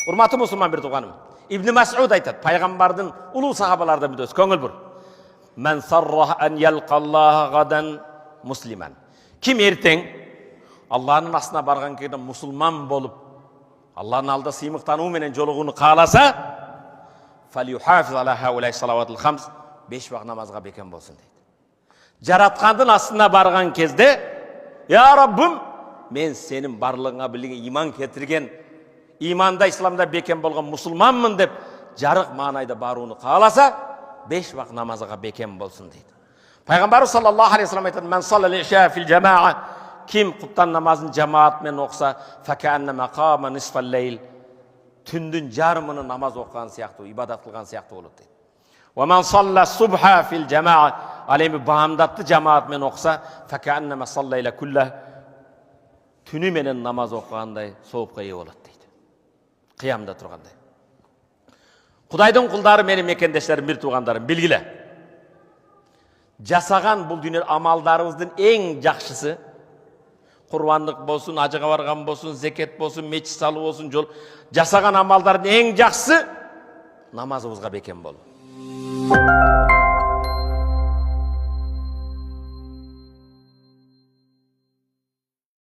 Урматы мұсылман бір туғаным. Ибн Мас'уд айтады, пайғамбардың ұлы сахабалардан бірі, көңіл бұр. Мән саррах ан ялқаллаха гадан муслиман. Кім ертең Алланың асына барған кезде мұсылман болып, Алланың алда сыймықтану менен жолығуны қаласа, фалюхафиз ала хаулай салаватул хамс, 5 вақ намазға бекем болсын дейді. Жаратқандың астына барған кезде, я Раббым, мен сенің барлығыңа білген иман кетірген, иманда, исламда бекем болған мұсылманмын деп, жарық маңайда баруыны қаласа, 5 вақ намазға бекем болсын дейді. Пайғамбар саллаллаху алейхи вассалам айтады, "Мен саллал иша фил жамаа", ким құптан намазын жамаатмен оқса, факаннама қама нисфал лейл, түндің жарымын намаз оққан сияқты, ибадат қылған сияқты болады дейді. "Ва мен салла субха фил жамаа", ал эми баамдатты жамаатмен оқса, факаннама саллайла кулла, түні менен намаз оққандай соопқа ие болады дейді. Қиямда тұрғандай. Құдайдың құлдары, менің мекендешлерім, бір туғандарым, білгілі. Жасаған бұл дүние амалдарыңыздың ең жақшысы, құрбандық болсын, ажыға барған болсын, зекет болсын, мечіт салу болсын, жол. Жасаған амалдардың ең жақсысы намазыңызға бекем болу.